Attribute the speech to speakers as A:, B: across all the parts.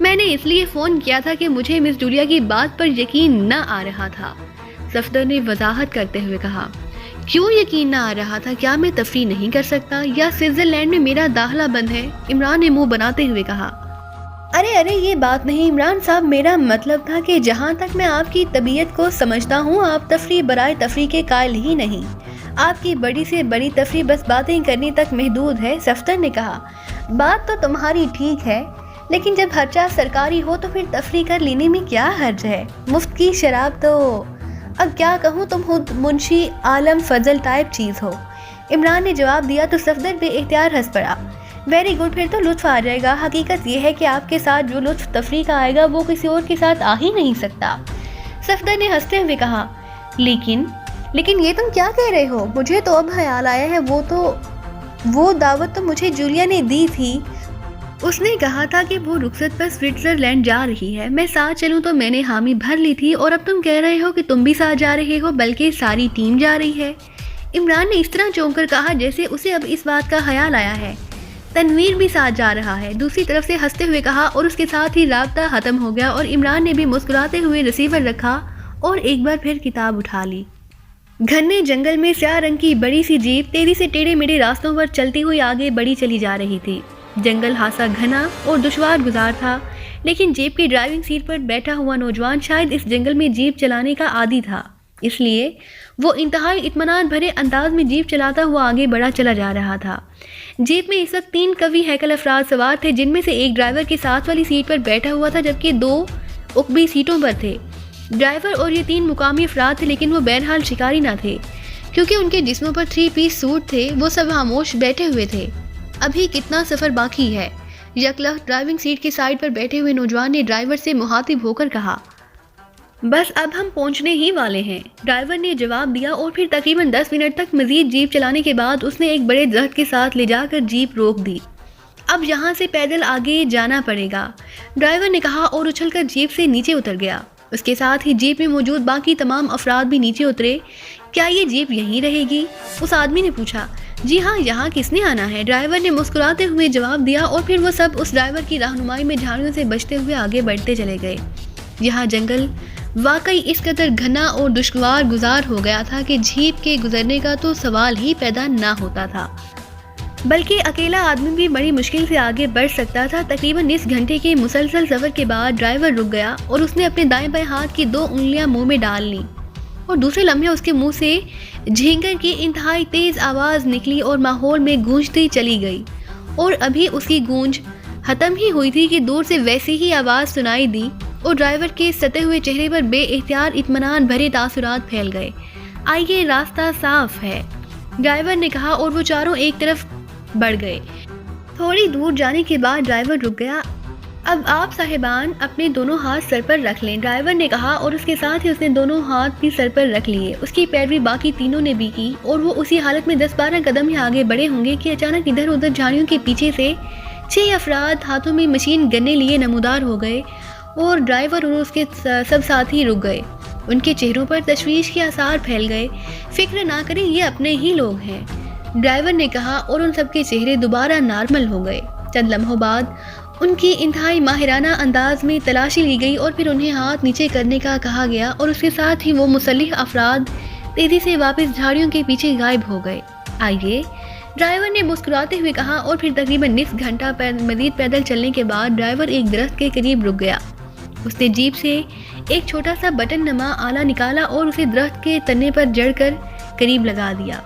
A: میں نے اس لیے فون کیا تھا کہ مجھے مس جولیا کی بات پر یقین نہ آ رہا تھا، صفدر نے وضاحت کرتے ہوئے کہا۔ کیوں یقین نہ آ رہا تھا؟ کیا میں تفریح نہیں کر سکتا یا سوئٹزرلینڈ میں میرا داخلہ بند ہے؟ عمران نے منہ بناتے ہوئے کہا۔ ارے یہ بات نہیں عمران صاحب، میرا مطلب تھا کہ جہاں تک میں آپ کی طبیعت کو سمجھتا ہوں آپ تفریح برائے تفریح کے قائل ہی نہیں، آپ کی بڑی سے بڑی تفریح بس باتیں کرنے تک محدود ہے، صفدر نے کہا۔ بات تو تمہاری ٹھیک ہے، لیکن جب خرچہ سرکاری ہو تو پھر تفریح کر لینے میں کیا حرج ہے؟ مفت کی شراب تو اب کیا کہوں، تم خود منشی عالم فضل ٹائپ چیز ہو، عمران نے جواب دیا تو صفدر بے اختیار ہنس پڑا۔ ویری گڈ، پھر تو لطف آ جائے گا۔ حقیقت یہ ہے کہ آپ کے ساتھ جو لطف تفریح کا آئے گا وہ کسی اور کے ساتھ آ ہی نہیں سکتا، صفدر نے ہنستے ہوئے کہا۔ لیکن یہ تم کیا کہہ رہے ہو؟ مجھے تو اب خیال آیا ہے، وہ دعوت تو مجھے جولیا نے دی تھی، اس نے کہا تھا کہ وہ رخصت پر سوئٹزرلینڈ جا رہی ہے، میں ساتھ چلوں تو میں نے حامی بھر لی تھی، اور اب تم کہہ رہے ہو کہ تم بھی ساتھ جا رہے ہو، بلکہ ساری ٹیم جا رہی ہے۔ عمران نے اس طرح چونک کر کہا جیسے اسے اب اس بات کا خیال آیا ہے۔ تنویر بھی ساتھ جا رہا ہے، دوسری طرف سے ہنستے ہوئے کہا، اور اس کے ساتھ ہی رابطہ ختم ہو گیا اور عمران نے بھی مسکراتے ہوئے ریسیور رکھا اور ایک بار پھر کتاب اٹھا لی۔ گھنے جنگل میں سیاہ رنگ کی بڑی سی جیپ تیزی سے ٹیڑھے میڑھے راستوں پر چلتی ہوئی آگے بڑھی چلی جا رہی تھی۔ جنگل خاصا گھنا اور دشوار گزار تھا، لیکن جیپ کی ڈرائیونگ سیٹ پر بیٹھا ہوا نوجوان شاید اس جنگل میں جیپ چلانے کا عادی تھا، اس لیے وہ انتہائی اطمینان بھرے انداز میں جیپ چلاتا ہوا آگے بڑھا چلا جا رہا تھا۔ جیپ میں اس وقت 3 قوی ہیکل افراد سوار تھے، جن میں سے ایک ڈرائیور کے ساتھ والی سیٹ پر بیٹھا ہوا تھا جبکہ 2 عقبی سیٹوں پر تھے۔ ڈرائیور اور یہ 3 مقامی افراد تھے، لیکن وہ بہرحال شکاری نہ تھے کیونکہ ان کے جسموں پر 3 پیس سوٹ تھے۔ وہ سب خاموش بیٹھے ہوئے تھے۔ ابھی کتنا سفر باقی ہے؟ یکلخت ڈرائیونگ سیٹ کی سائڈ پر بیٹھے ہوئے نوجوان نے ڈرائیور سے مخاطب ہو کر کہا۔ بس اب ہم پہنچنے ہی والے ہیں، ڈرائیور نے جواب دیا، اور پھر تقریباً 10 منٹ تک مزید جیپ چلانے کے بعد اس نے ایک بڑے درخت کے ساتھ لے جا کر جیپ روک دی۔ اب یہاں سے پیدل آگے جانا پڑے گا، ڈرائیور نے کہا اور اچھل کر جیپ سے نیچے اتر گیا۔ اس کے ساتھ ہی جیپ میں موجود باقی تمام افراد بھی نیچے اترے۔ کیا یہ جیپ یہیں رہے گی؟ اس آدمی نے پوچھا۔ جی ہاں، یہاں کس نے آنا ہے؟ ڈرائیور نے مسکراتے ہوئے جواب دیا، اور پھر وہ سب اس ڈرائیور کی رہنمائی میں جھاڑیوں سے بچتے ہوئے آگے بڑھتے چلے گئے۔ یہاں جنگل واقعی اس قدر گھنا اور دشوار گزار ہو گیا تھا کہ جیپ کے گزرنے کا تو سوال ہی پیدا نہ ہوتا تھا، بلکہ اکیلا آدمی بھی بڑی مشکل سے آگے بڑھ سکتا تھا۔ تقریباً اس گھنٹے کے مسلسل سفر کے بعد ڈرائیور رک گیا اور اس نے اپنے دائیں بائیں ہاتھ کی 2 انگلیاں منہ میں ڈال لیں، اور دوسرے لمحے اس کے منہ سے جھینگر کی انتہائی تیز آواز نکلی اور ماحول میں گونجتی چلی گئی، اور ابھی اس کی گونج ختم ہی ہوئی تھی کہ دور سے ویسی ہی آواز سنائی دی اور ڈرائیور کے ستے ہوئے چہرے پر بے اختیار اطمینان بھرے تاثرات پھیل گئے۔ آئیے، راستہ صاف ہے، ڈرائیور نے کہا، اور وہ چاروں ایک طرف بڑھ گئے۔ تھوڑی دور جانے کے بعد ڈرائیور رک گیا۔ اب آپ صاحبان اپنے دونوں ہاتھ سر پر رکھ لیں، ڈرائیور نے کہا، اور اس کے ساتھ ہی اس نے دونوں ہاتھ بھی سر پر رکھ لیے۔ اس کی پیروی باقی تینوں نے بھی کی، اور وہ اسی حالت میں 10-12 قدم ہی آگے بڑھے ہوں گے کہ اچانک ادھر ادھر جھاڑیوں کے پیچھے سے 6 افراد ہاتھوں میں مشین گنیں لیے نمودار ہو گئے، اور ڈرائیور اور اس کے سب ساتھی رک گئے۔ ان کے چہروں پر تشویش کے آثار پھیل گئے۔ فکر نہ کریں، یہ اپنے ہی لوگ ہیں، ڈرائیور نے کہا، اور ان سب کے چہرے دوبارہ نارمل ہو گئے۔ چند لمحوں بعد ان کی انتہائی ماہرانہ انداز میں تلاشی لی گئی اور پھر انہیں ہاتھ نیچے کرنے کا کہا گیا، اور اس کے ساتھ ہی وہ مسلح افراد تیزی سے واپس جھاڑیوں کے پیچھے غائب ہو گئے۔ آئیے، ڈرائیور نے مسکراتے ہوئے کہا، اور پھر تقریباً نصف گھنٹہ مزید پیدل چلنے کے بعد ڈرائیور ایک درخت کے قریب رک گیا۔ اس نے جیپ سے ایک چھوٹا سا بٹن نما آلہ نکالا اور اسے درخت کے تنے پر جڑ کر قریب لگا دیا۔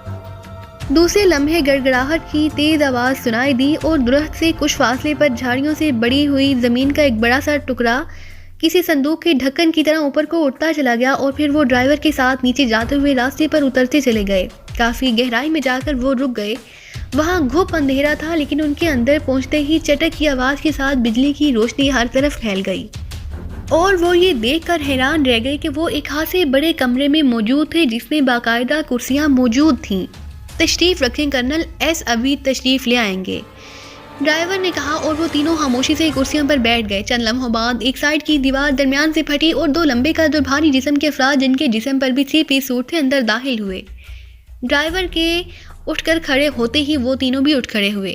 A: دوسرے لمحے گڑگڑاہٹ کی تیز آواز سنائی دی، اور درخت سے کچھ فاصلے پر جھاڑیوں سے بڑی ہوئی زمین کا ایک بڑا سا ٹکڑا کسی صندوق کے ڈھکن کی طرح اوپر کو اٹھتا چلا گیا، اور پھر وہ ڈرائیور کے ساتھ نیچے جاتے ہوئے راستے پر اترتے چلے گئے۔ کافی گہرائی میں جا کر وہ رک گئے۔ وہاں گھپ اندھیرا تھا، لیکن ان کے اندر پہنچتے ہی چٹک کی آواز کے ساتھ بجلی کی روشنی ہر طرف پھیل گئی، اور وہ یہ دیکھ کر حیران رہ گئے کہ وہ ایک خاصے بڑے کمرے میں موجود تھے جس میں باقاعدہ کرسیاں موجود تھیں۔ تشریف رکھیں کرنل، ایس ابھی تشریف لے آئیں گے، ڈرائیور نے کہا، اور وہ تینوں خاموشی سے کرسیوں پر بیٹھ گئے۔ چند لمحوں بعد ایک سائیڈ کی دیوار درمیان سے پھٹی اور 2 لمبے قد اور بھاری جسم کے افراد جن کے جسم پر بھی 3 پیس سوٹ تھے اندر داخل ہوئے۔ ڈرائیور کے اٹھ کر کھڑے ہوتے ہی وہ تینوں بھی اٹھ کھڑے ہوئے۔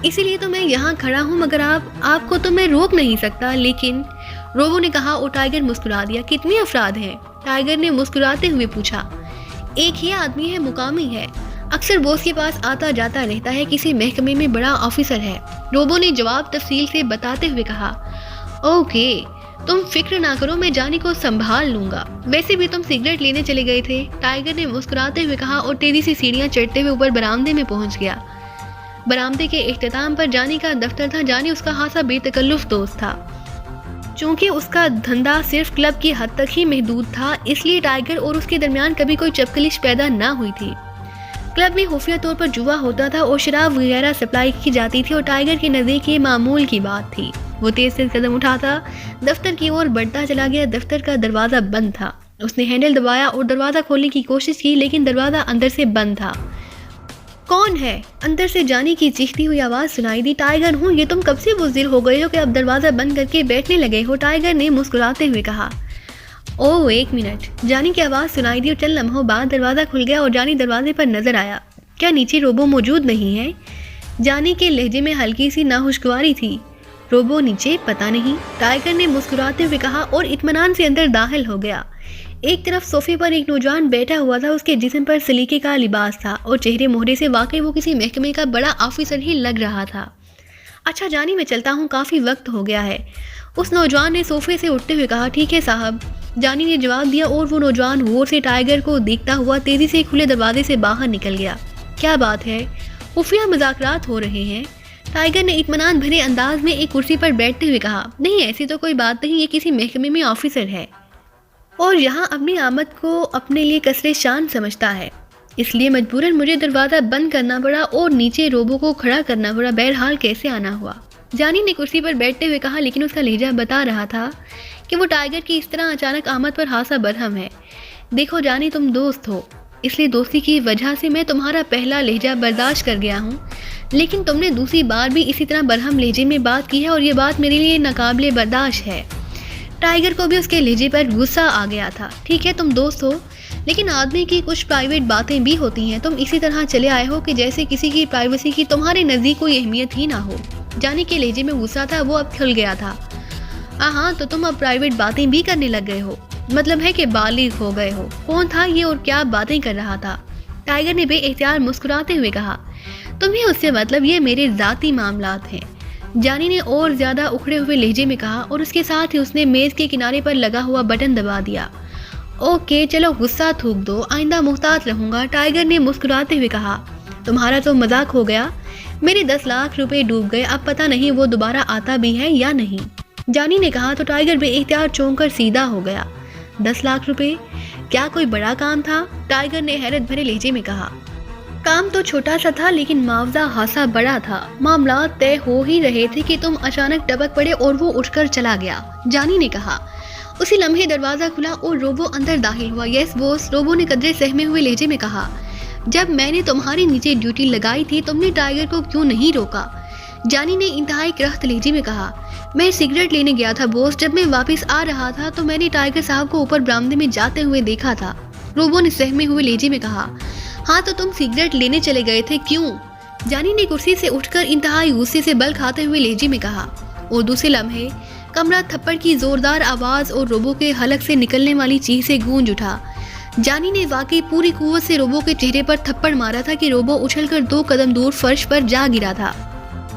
A: اسی لیے تو میں یہاں کھڑا ہوں، مگر آپ کو تو میں روک نہیں سکتا۔ لیکن روبو نے کہا اور ٹائیگر مسکرا دیا۔ کتنے افراد ہیں؟ ٹائیگر نے مسکراتے ہوئے پوچھا۔ ایک ہی آدمی ہے، مقامی ہے، اکثر بوس کے پاس آتا جاتا رہتا ہے، کسی محکمے میں بڑا آفیسر ہے۔ روبو نے جواب تفصیل سے بتاتے ہوئے کہا۔ اوکے، تم فکر نہ کرو، میں جانی کو سنبھال لوں گا۔ ویسے بھی تم سگریٹ لینے چلے گئے تھے، ٹائیگر نے مسکراتے ہوئے کہا اور تیزی سے سیڑھیاں چڑھتے ہوئے اوپر برآمدے میں پہنچ گیا۔ برآمدے کے اختتام پر جانی کا دفتر تھا۔ جانی اس کا خاصا بے تکلف دوست تھا۔ چونکہ اس کا دھندا صرف کلب کی حد تک ہی محدود تھا، اس لیے ٹائیگر اور اس کے درمیان کبھی کوئی چپکلش پیدا نہ ہوئی تھی۔ کلب میں خفیہ طور پر جوا ہوتا تھا اور شراب وغیرہ سپلائی کی جاتی تھی اور ٹائیگر کے نزدیک یہ معمول کی بات تھی۔ وہ تیز سے قدم اٹھاتا دفتر کی اور بڑھتا چلا گیا۔ دفتر کا دروازہ بند تھا۔ اس نے ہینڈل دبایا اور دروازہ کھولنے کی کوشش کی، لیکن دروازہ اندر سے بند تھا۔ کون ہے؟ اندر سے جانی کی چیختی ہوئی آواز سنائی دی۔ ٹائیگر ہوں، یہ تم کب سے بزدل ہو گئے ہو کہ اب دروازہ بند کر کے بیٹھنے لگے ہو؟ ٹائیگر نے مسکراتے ہوئے کہا۔ اوہ ایک منٹ، جانی کی آواز سنائی دی اور چند لمحوں بعد دروازہ کھل گیا اور جانی دروازے پر نظر آیا۔ کیا نیچے روبو موجود نہیں ہے؟ جانی کے لہجے میں ہلکی سی ناخوشگواری تھی۔ روبو نیچے؟ پتہ نہیں، ٹائیگر نے مسکراتے ہوئے کہا اور اطمینان سے اندر داخل ہو گیا۔ ایک طرف صوفے پر ایک نوجوان بیٹھا ہوا تھا، اس کے جسم پر سلیقے کا لباس تھا اور چہرے مہرے سے واقعی وہ کسی محکمے کا بڑا آفیسر ہی لگ رہا تھا۔ اچھا جانی، میں چلتا ہوں، کافی وقت ہو گیا ہے، اس نوجوان نے صوفے سے اٹھتے ہوئے کہا۔ ٹھیک ہے صاحب، جانی نے جواب دیا اور وہ نوجوان غور سے ٹائیگر کو دیکھتا ہوا تیزی سے کھلے دروازے سے باہر نکل گیا۔ کیا بات ہے؟ خفیہ مذاکرات ہو رہے ہیں؟ ٹائیگر نے اطمینان بھرے انداز میں ایک کرسی پر بیٹھتے ہوئے کہا۔ نہیں، ایسی تو کوئی بات نہیں، یہ کسی محکمے میں آفیسر ہے اور یہاں اپنی آمد کو اپنے لیے کسرِ شان سمجھتا ہے، اس لیے مجبوراً مجھے دروازہ بند کرنا پڑا اور نیچے روبو کو کھڑا کرنا پڑا۔ بہرحال کیسے آنا ہوا؟ جانی نے کرسی پر بیٹھتے ہوئے کہا، لیکن اس کا لہجہ بتا رہا تھا کہ وہ ٹائیگر کی اس طرح اچانک آمد پر خاصا برہم ہے۔ دیکھو جانی، تم دوست ہو، اس لیے دوستی کی وجہ سے میں تمہارا پہلا لہجہ برداشت کر گیا ہوں، لیکن تم نے دوسری بار بھی اسی طرح برہم لہجے میں بات کی ہے اور یہ بات میرے لیے ناقابل برداشت ہے۔ ٹائیگر کو بھی اس کے لہجے پر غصہ آ گیا تھا۔ ٹھیک ہے تم دوست ہو، لیکن آدمی کی کچھ پرائیویٹ باتیں بھی ہوتی ہیں۔ تم اسی طرح چلے آئے ہو کہ جیسے کسی کی پرائیویسی کی تمہارے نزدیک کوئی اہمیت ہی نہ ہو۔ جانی کے لہجے میں غصہ تھا، وہ اب کھل گیا تھا۔ ہاں، تو تم اب پرائیویٹ باتیں بھی کرنے لگ گئے ہو، مطلب ہے کہ بالغ ہو گئے ہو۔ کون تھا یہ اور کیا باتیں کر رہا تھا؟ ٹائیگر نے بے اختیار مسکراتے ہوئے کہا۔ تمہیں اس سے مطلب یہ میرے ذاتی معاملات ہیں، جانی نے اور زیادہ اکھڑے ہوئے لہجے میں کہا اور اس کے ساتھ ہی اس نے میز کے کنارے پر لگا ہوا بٹن دبا دیا۔ اوکے چلو غصہ تھوک دو، آئندہ محتاط رہوں گا، ٹائیگر نے مسکراتے ہوئے کہا۔ تمہارا تو مذاق ہو گیا، میرے 10 لاکھ روپے ڈوب گئے، اب پتہ نہیں وہ دوبارہ آتا بھی ہے یا نہیں، جانی نے کہا تو ٹائیگر بے اختیار چونک کر سیدھا ہو گیا۔ 10 لاکھ روپے؟ کیا کوئی بڑا کام تھا؟ ٹائیگر نے حیرت بھرے لہجے میں کہا۔ کام تو چھوٹا سا تھا لیکن معاوضہ خاصا بڑا تھا، معاملات طے ہو ہی رہے تھے کہ تم اچانک ٹپک پڑے اور وہ اٹھ کر چلا گیا، جانی نے کہا۔ اسی لمحے دروازہ کھلا اور روبو اندر داخل ہوا۔ یس بوس، روبو نے قدرے سہمے ہوئے لہجے میں کہا۔ جب میں نے تمہاری نیچے ڈیوٹی لگائی تھی تم نے ٹائیگر کو کیوں نہیں روکا؟ جانی نے انتہائی کرخت لہجے میں کہا۔ میں سگریٹ لینے گیا تھا بوس، جب میں واپس آ رہا تھا تو میں نے ٹائیگر صاحب کو اوپر برآمدے میں جاتے ہوئے دیکھا تھا، روبو نے سہمے ہوئے لہجے میں کہا۔ ہاں تو تم سگریٹ لینے چلے گئے تھے، کیوں؟ جانی نے کرسی سے اٹھ کر انتہائی غصے سے بل کھاتے ہوئے لہجے میں کہا، اور دوسرے لمحے کمرہ تھپڑ کی زوردار آواز اور روبو کے حلق سے نکلنے والی چیخ سے گونج اٹھا۔ جانی نے واقعی پوری قوت سے روبو کے چہرے پر تھپڑ مارا تھا کہ روبو اچھل کر 2 قدم دور فرش پر جا گرا تھا۔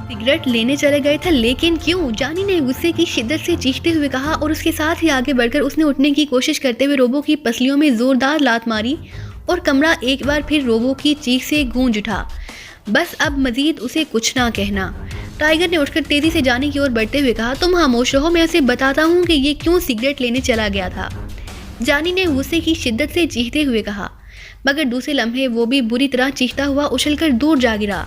A: سگریٹ لینے چلے گئے تھے لیکن کیوں؟ جانی نے غصے کی شدت سے چیختے ہوئے کہا اور اس کے ساتھ ہی آگے بڑھ کر اس نے اٹھنے کی کوشش کرتے ہوئے روبو کی پسلیوں میں زوردار لات ماری اور کمرہ ایک بار پھر روبو کی چیخ سے گونج اٹھا۔ بس اب مزید اسے کچھ نہ کہنا، ٹائیگر نے اٹھ کر تیزی سے جانی کی اور بڑھتے ہوئے کہا۔ تم خاموش رہو، میں اسے بتاتا ہوں کہ یہ کیوں سگریٹ لینے چلا گیا تھا، جانی نے غصے کی شدت سے چیختے ہوئے کہا، مگر دوسرے لمحے وہ بھی بری طرح چیختا ہوا اچھل کر دور جا گرا۔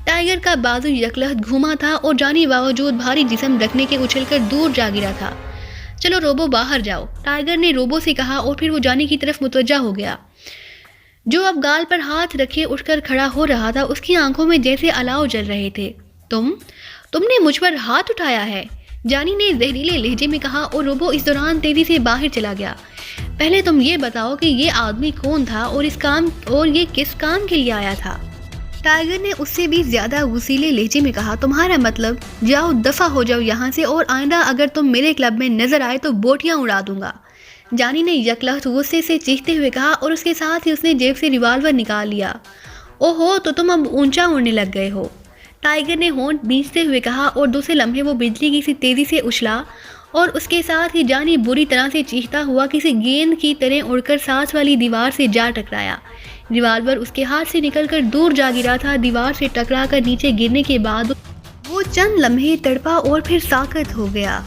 A: ٹائیگر کا بازو یکلخت گھوما تھا اور جانی باوجود بھاری جسم رکھنے کے اچھل کر دور جا گرا تھا۔ چلو روبو باہر جاؤ، ٹائیگر نے روبو سے کہا اور پھر وہ جانی کی طرف متوجہ ہو گیا، جو اب گال پر ہاتھ رکھے اٹھ کر کھڑا ہو رہا تھا۔ اس کی آنکھوں میں جیسے الاؤ جل رہے تھے۔ تم نے مجھ پر ہاتھ اٹھایا ہے، جانی نے زہریلے لہجے میں کہا اور روبو اس دوران تیزی سے باہر چلا گیا۔ پہلے تم یہ بتاؤ کہ یہ آدمی کون تھا اور یہ کس کام کے لیے آیا تھا؟ ٹائیگر نے اس سے بھی زیادہ غصیلے لہجے میں کہا، تمہارا مطلب؟ جاؤ دفع ہو جاؤ یہاں سے، اور آئندہ اگر تم میرے کلب میں نظر آئے تو بوٹیاں اڑا دوں گا۔ جانی نے یکلخت غصے سے چیختے ہوئے کہا، اور اس کے ساتھ ہی اس نے جیب سے ریوالور نکال لیا۔ اوہو، تو تم اب اونچا اڑنے لگ گئے ہو، ٹائیگر نے ہونٹ بھینچتے ہوئے کہا، اور دوسرے لمحے وہ بجلی کی سی تیزی سے اچھلا اور اس کے ساتھ ہی جانی بری طرح سے چیختا ہوا کسی گیند کی طرح اڑ کر سانس والی دیوار سے جا ٹکرایا۔ ریوالور اس کے ہاتھ سے نکل کر دور جا گرا تھا۔ دیوار سے ٹکرا کر نیچے گرنے کے بعد وہ چند لمحے تڑپا اور پھر ساکت ہو گیا۔